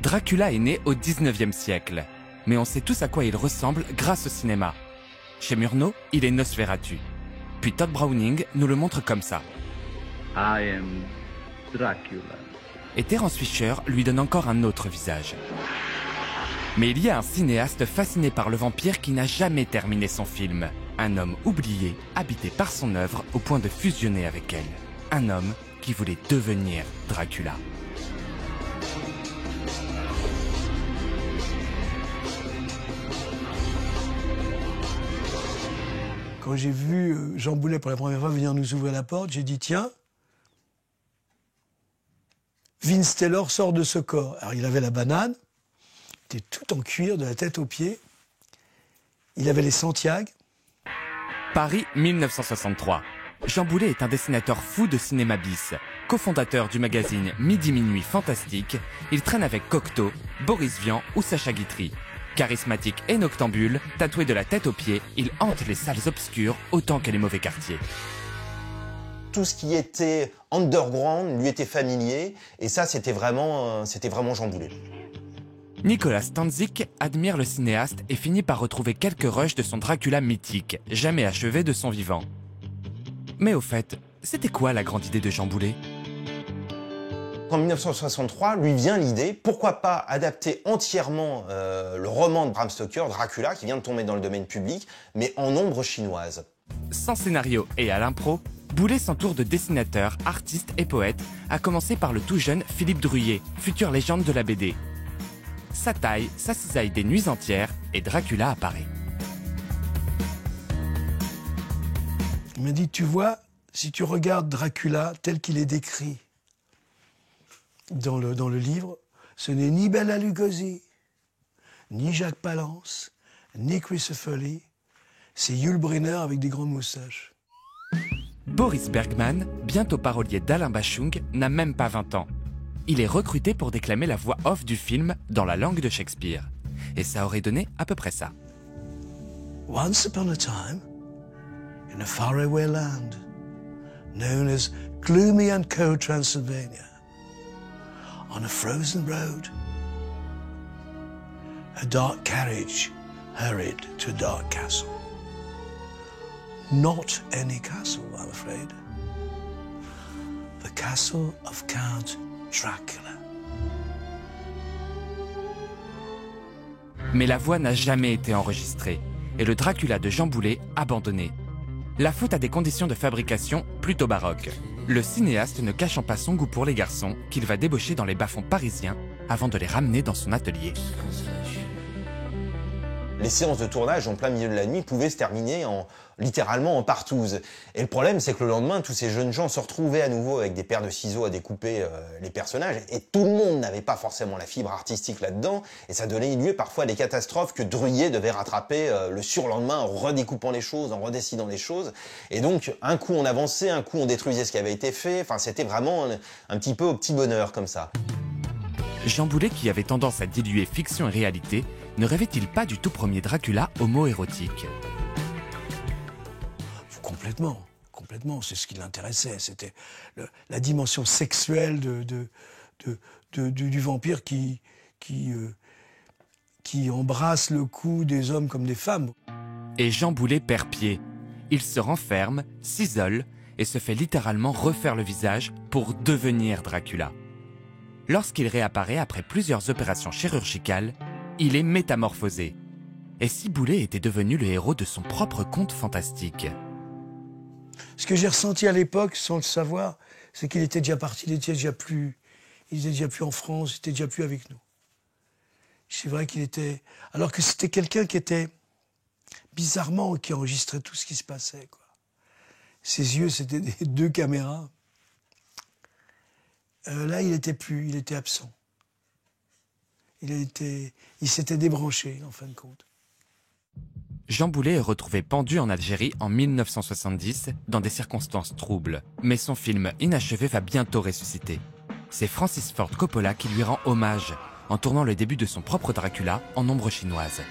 Dracula est né au 19e siècle, mais on sait tous à quoi il ressemble grâce au cinéma. Chez Murnau, il est Nosferatu. Puis Todd Browning nous le montre comme ça. I am Dracula. Et Terence Fisher lui donne encore un autre visage. Mais il y a un cinéaste fasciné par le vampire qui n'a jamais terminé son film. Un homme oublié, habité par son œuvre au point de fusionner avec elle. Un homme qui voulait devenir Dracula. Quand j'ai vu Jean Boulet pour la première fois venir nous ouvrir la porte, j'ai dit tiens, Vince Taylor sort de ce corps. Alors il avait la banane, il était tout en cuir de la tête aux pieds, il avait les Santiago. Paris 1963. Jean Boulet est un dessinateur fou de cinéma bis. Cofondateur du magazine Midi Minuit Fantastique, il traîne avec Cocteau, Boris Vian ou Sacha Guitry. Charismatique et noctambule, tatoué de la tête aux pieds, il hante les salles obscures autant que les mauvais quartiers. Tout ce qui était underground lui était familier, et ça c'était vraiment Jean Boulet. Nicolas Stanzik admire le cinéaste et finit par retrouver quelques rushs de son Dracula mythique, jamais achevé de son vivant. Mais au fait, c'était quoi la grande idée de Jean Boulet ? En 1963, lui vient l'idée, pourquoi pas adapter entièrement le roman de Bram Stoker, Dracula, qui vient de tomber dans le domaine public, mais en ombre chinoise. Sans scénario et à l'impro, Boulet s'entoure de dessinateurs, artistes et poètes, à commencer par le tout jeune Philippe Druillet, future légende de la BD. Ça taille, ça cisaille des nuits entières, et Dracula apparaît. Il m'a dit, tu vois, si tu regardes Dracula tel qu'il est décrit dans le livre, ce n'est ni Bela Lugosi, ni Jacques Palance, ni Christopher Lee, c'est Yul Brynner avec des grandes moustaches. Boris Bergman, bientôt parolier d'Alain Bachung, n'a même pas 20 ans. Il est recruté pour déclamer la voix off du film dans la langue de Shakespeare. Et ça aurait donné à peu près ça. Once upon a time, in a faraway land, known as Gloomy and Cold Transylvania, on a frozen road, a dark carriage hurried to a dark castle. Not any castle, I'm afraid. The castle of Count Dracula. Mais la voix n'a jamais été enregistrée, et le Dracula de Jean Boulet abandonné. La faute à des conditions de fabrication plutôt baroques. Le cinéaste ne cachant pas son goût pour les garçons, qu'il va débaucher dans les bas-fonds parisiens avant de les ramener dans son atelier. Les séances de tournage en plein milieu de la nuit pouvaient se terminer littéralement en partouze. Et le problème, c'est que le lendemain, tous ces jeunes gens se retrouvaient à nouveau avec des paires de ciseaux à découper les personnages. Et tout le monde n'avait pas forcément la fibre artistique là-dedans. Et ça donnait lieu parfois à des catastrophes que Druillet devait rattraper le surlendemain en redécoupant les choses, en redessinant les choses. Et donc, un coup on avançait, un coup on détruisait ce qui avait été fait. Enfin, c'était vraiment un petit peu au petit bonheur comme ça. Jean Boulet, qui avait tendance à diluer fiction et réalité, ne rêvait-il pas du tout premier Dracula homo-érotique ? Complètement, complètement. C'est ce qui l'intéressait. C'était la dimension sexuelle du vampire qui embrasse le cou des hommes comme des femmes. Et Jean Boulet perd pied. Il se renferme, s'isole et se fait littéralement refaire le visage pour devenir Dracula. Lorsqu'il réapparaît après plusieurs opérations chirurgicales, il est métamorphosé. Et si Boulet était devenu le héros de son propre conte fantastique ? Ce que j'ai ressenti à l'époque, sans le savoir, c'est qu'il était déjà parti, il était déjà plus en France, il était déjà plus avec nous. C'est vrai qu'il était... Alors que c'était quelqu'un qui était, bizarrement, qui enregistrait tout ce qui se passait, quoi. Ses yeux, c'était des 2 caméras. Là, il était plus, il était absent. Il s'était débranché, en fin de compte. Jean Boulet est retrouvé pendu en Algérie en 1970 dans des circonstances troubles. Mais son film inachevé va bientôt ressusciter. C'est Francis Ford Coppola qui lui rend hommage en tournant le début de son propre Dracula en ombre chinoise.